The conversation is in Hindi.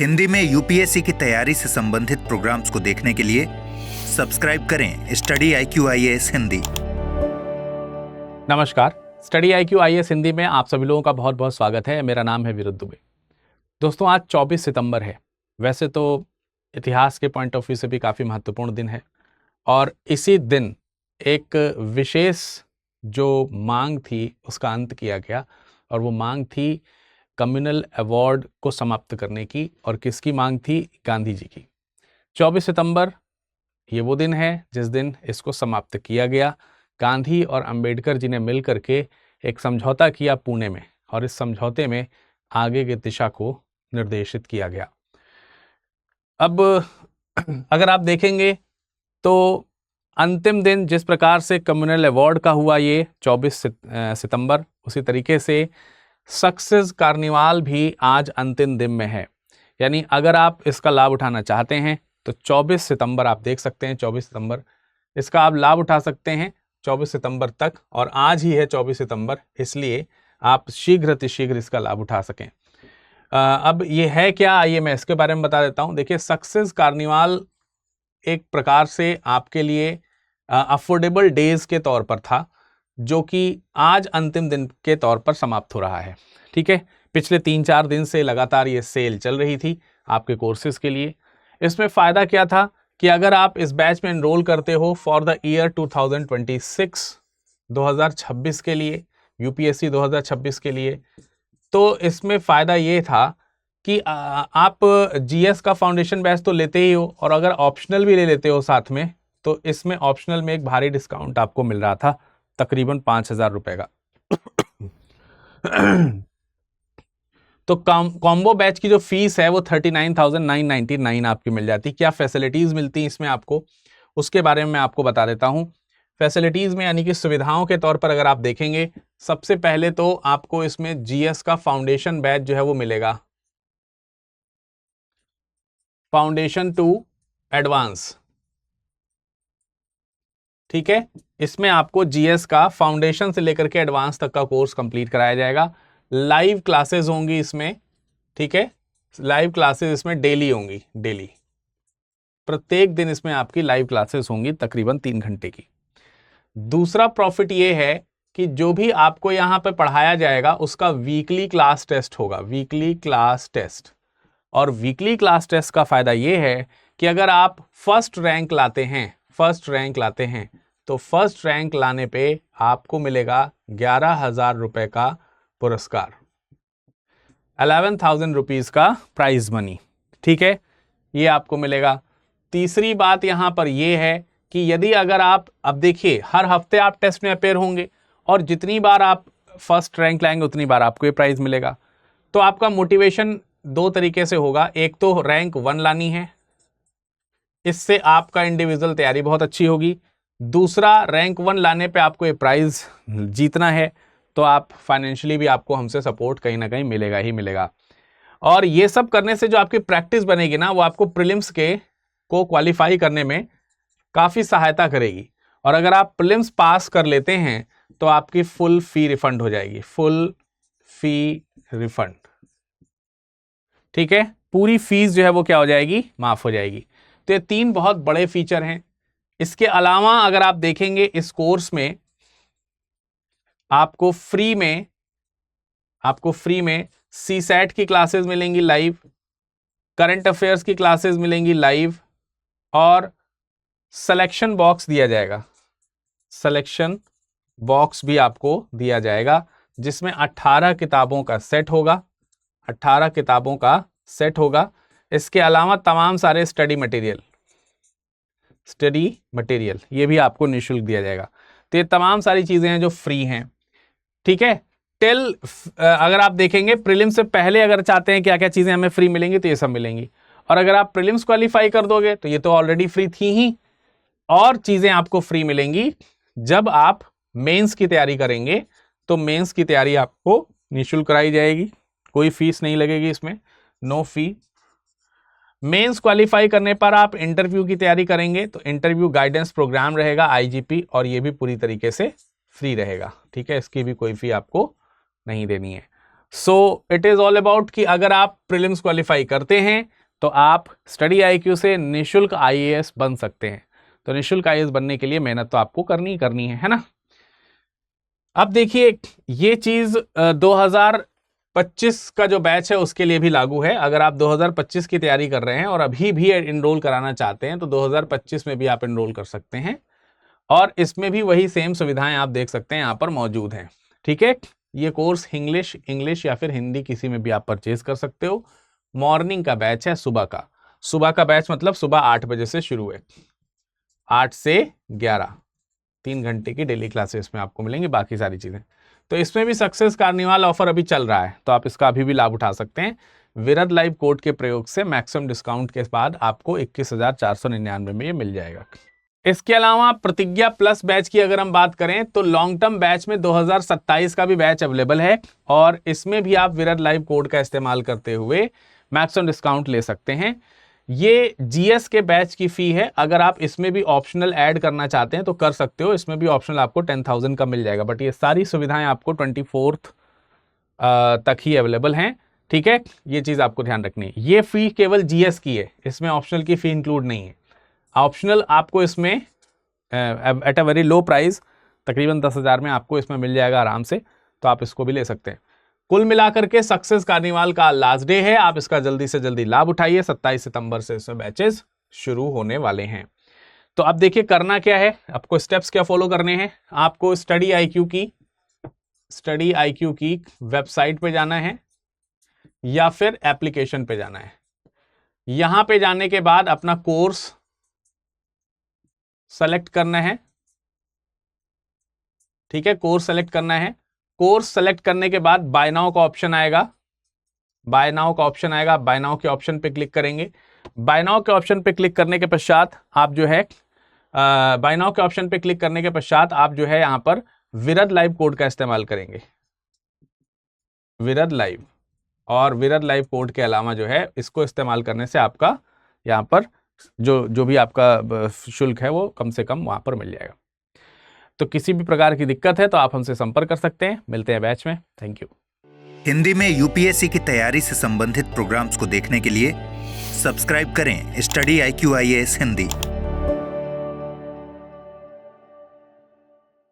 हिंदी में यूपीएससी की तैयारी से संबंधित प्रोग्राम्स को देखने के लिए सब्सक्राइब करें स्टडी IQ IAS हिंदी। नमस्कार, स्टडी IQ IAS हिंदी में आप सभी लोगों का बहुत बहुत स्वागत है। मेरा नाम है विरुद्ध दुबे। दोस्तों, आज 24 सितंबर है। वैसे तो इतिहास के पॉइंट ऑफ व्यू से भी काफ़ी महत्वपूर्ण दिन है और इसी दिन एक विशेष जो मांग थी उसका अंत किया गया और वो मांग थी कम्युनल अवार्ड को समाप्त करने की। और किसकी मांग थी? गांधी जी की। 24 सितंबर ये वो दिन है जिस दिन इसको समाप्त किया गया। गांधी और अंबेडकर जी ने मिल करके एक समझौता किया पुणे में और इस समझौते में आगे की दिशा को निर्देशित किया गया। अब अगर आप देखेंगे तो अंतिम दिन जिस प्रकार से कम्युनल अवार्ड का हुआ ये 24 सितंबर, उसी तरीके से सक्सेस कार्निवाल भी आज अंतिम दिन में है। यानी अगर आप इसका लाभ उठाना चाहते हैं तो 24 सितंबर आप देख सकते हैं। 24 सितंबर इसका आप लाभ उठा सकते हैं 24 सितंबर तक, और आज ही है 24 सितंबर, इसलिए आप शीघ्र इसका लाभ उठा सकें। अब ये है क्या, आइए मैं इसके बारे में बता देता हूं। देखिए, सक्सेस कार्निवाल एक प्रकार से आपके लिए अफोर्डेबल डेज के तौर पर था, जो कि आज अंतिम दिन के तौर पर समाप्त हो रहा है। ठीक है, पिछले 3-4 दिन से लगातार ये सेल चल रही थी आपके कोर्सेज के लिए। इसमें फ़ायदा क्या था कि अगर आप इस बैच में एनरोल करते हो फॉर द ईयर 2026 के लिए, यूपीएससी 2026 के लिए, तो इसमें फ़ायदा ये था कि आप जीएस का फाउंडेशन बैच तो लेते ही हो और अगर ऑप्शनल भी ले लेते हो साथ में, तो इसमें ऑप्शनल में एक भारी डिस्काउंट आपको मिल रहा था, तकरीबन 5,000 रुपए का। तो कॉम्बो बैच की जो फीस है वो 39,999 आपकी मिल जाती। क्या फैसिलिटीज मिलती हैं इसमें आपको, उसके बारे में मैं आपको बता देता हूं। फैसिलिटीज में यानी कि सुविधाओं के तौर पर अगर आप देखेंगे, सबसे पहले तो आपको इसमें जीएस का फाउंडेशन बैच जो है वो मिलेगा, फाउंडेशन टू एडवांस। ठीक है, इसमें आपको जीएस का फाउंडेशन से लेकर के एडवांस तक का कोर्स कंप्लीट कराया जाएगा। लाइव क्लासेस होंगी इसमें। ठीक है, लाइव क्लासेस इसमें डेली होंगी, डेली प्रत्येक दिन इसमें आपकी लाइव क्लासेस होंगी तकरीबन 3 घंटे की। दूसरा प्रॉफिट ये है कि जो भी आपको यहां पे पढ़ाया जाएगा उसका वीकली क्लास टेस्ट होगा, वीकली क्लास टेस्ट। और वीकली क्लास टेस्ट का फायदा ये है कि अगर आप फर्स्ट रैंक लाते हैं तो फर्स्ट रैंक लाने पे आपको मिलेगा 11,000 रुपए का पुरस्कार, 11,000 रुपीज का प्राइज मनी। ठीक है, ये आपको मिलेगा। तीसरी बात यहां पर यह है कि यदि अगर आप, अब देखिए, हर हफ्ते आप टेस्ट में अपेयर होंगे और जितनी बार आप फर्स्ट रैंक लाएंगे उतनी बार आपको ये प्राइज मिलेगा। तो आपका मोटिवेशन 2 तरीके से होगा। एक तो रैंक 1 लानी है, इससे आपका इंडिविजुअल तैयारी बहुत अच्छी होगी। दूसरा, रैंक 1 लाने पे आपको ये प्राइज जीतना है, तो आप फाइनेंशियली भी आपको हमसे सपोर्ट कहीं ना कहीं मिलेगा ही मिलेगा। और ये सब करने से जो आपकी प्रैक्टिस बनेगी ना, वो आपको प्रीलिम्स को क्वालिफाई करने में काफ़ी सहायता करेगी। और अगर आप प्रीलिम्स पास कर लेते हैं तो आपकी फुल फी रिफंड हो जाएगी, फुल फी रिफंड। ठीक है, पूरी फीस जो है वो क्या हो जाएगी? माफ हो जाएगी। तो ये 3 बहुत बड़े फीचर हैं। इसके अलावा अगर आप देखेंगे इस कोर्स में आपको फ्री में सीसैट की क्लासेस मिलेंगी लाइव, करंट अफेयर्स की क्लासेस मिलेंगी लाइव, और सिलेक्शन बॉक्स दिया जाएगा, सिलेक्शन बॉक्स भी आपको दिया जाएगा, जिसमें 18 किताबों का सेट होगा, 18 किताबों का सेट होगा। इसके अलावा तमाम सारे स्टडी मटेरियल ये भी आपको निःशुल्क दिया जाएगा। तो ये तमाम सारी चीजें हैं जो फ्री हैं। ठीक है, अगर आप देखेंगे प्रीलिम्स से पहले अगर चाहते हैं क्या क्या चीजें हमें फ्री मिलेंगी तो ये सब मिलेंगी, और अगर आप प्रीलिम्स क्वालिफाई कर दोगे तो ये तो ऑलरेडी फ्री थी ही, और चीजें आपको फ्री मिलेंगी जब आप मेंस की तैयारी करेंगे। तो मेंस की तैयारी आपको निःशुल्क कराई जाएगी, कोई फीस नहीं लगेगी इसमें, नो फी। मेंस क्वालिफाई करने पर आप इंटरव्यू की तैयारी करेंगे तो इंटरव्यू गाइडेंस प्रोग्राम रहेगा आईजीपी, और ये भी पूरी तरीके से फ्री रहेगा। ठीक है, इसकी भी कोई फी आपको नहीं देनी है। So it is all about कि अगर आप प्रीलिम्स क्वालिफाई करते हैं तो आप स्टडी IQ से निशुल्क IAS बन सकते हैं। तो निशुल्क IAS बनने के लिए मेहनत तो आपको करनी ही करनी है ना। अब देखिए ये चीज 2025 का जो बैच है उसके लिए भी लागू है। अगर आप 2025 की तैयारी कर रहे हैं और अभी भी एनरोल कराना चाहते हैं तो 2025 में भी आप एनरोल कर सकते हैं, और इसमें भी वही सेम सुविधाएं आप देख सकते हैं यहाँ पर मौजूद हैं। ठीक है, ये कोर्स इंग्लिश या फिर हिंदी किसी में भी आप परचेज कर सकते हो। मॉर्निंग का बैच है, सुबह का बैच मतलब सुबह 8 बजे से शुरू है, 8 से 11, 3 घंटे की डेली क्लासेस में आपको मिलेंगी बाकी सारी चीजें। तो इसमें भी सक्सेस कार्निवाल ऑफर अभी चल रहा है, तो आप इसका अभी भी लाभ उठा सकते हैं। विरद लाइव कोड के प्रयोग से मैक्सिमम डिस्काउंट के बाद आपको 21,499 में ये मिल जाएगा। इसके अलावा प्रतिज्ञा प्लस बैच की अगर हम बात करें तो लॉन्ग टर्म बैच में 2027 का भी बैच अवेलेबल है, और इसमें भी आप विरद लाइव कोड का इस्तेमाल करते हुए मैक्सिमम डिस्काउंट ले सकते हैं। ये GS के बैच की फी है, अगर आप इसमें भी ऑप्शनल ऐड करना चाहते हैं तो कर सकते हो, इसमें भी ऑप्शनल आपको 10,000 का मिल जाएगा, बट ये सारी सुविधाएं आपको 24th तक ही अवेलेबल हैं। ठीक है, ये चीज आपको ध्यान रखनी है। ये फी केवल GS की है, इसमें ऑप्शनल की फी इंक्लूड नहीं है। ऑप्शनल आपको इसमें at a very low price, तकरीबन 10,000 में आपको इसमें मिल जाएगा आराम से, तो आप इसको भी ले सकते हैं। कुल मिलाकर के सक्सेस कार्निवाल का लास्ट डे है, आप इसका जल्दी से जल्दी लाभ उठाइए। 27 सितंबर से इसमें बैचेस शुरू होने वाले हैं। तो अब देखिए करना क्या है, आपको स्टेप्स क्या फॉलो करने हैं। आपको स्टडी IQ की वेबसाइट पे जाना है या फिर एप्लीकेशन पे जाना है। यहां पे जाने के बाद अपना कोर्स सेलेक्ट करना है। ठीक है, कोर्स सेलेक्ट करना है। कोर्स सेलेक्ट करने के बाद बाय नाउ का ऑप्शन आएगा, बाय नाउ के ऑप्शन पे क्लिक करेंगे। बाय नाउ के ऑप्शन पे क्लिक करने के पश्चात आप जो है यहां पर विरद लाइव कोड का इस्तेमाल करेंगे, विरद लाइव। और विरद लाइव कोड के अलावा जो है इसको इस्तेमाल करने से आपका यहां पर जो भी आपका शुल्क है वो कम से कम वहां पर मिल जाएगा। तो किसी भी प्रकार की दिक्कत है तो आप हमसे संपर्क कर सकते हैं। मिलते हैं बैच में, थैंक यू। हिंदी में UPSC की तैयारी से संबंधित प्रोग्राम्स को देखने के लिए सब्सक्राइब करें स्टडी IQ IAS हिंदी।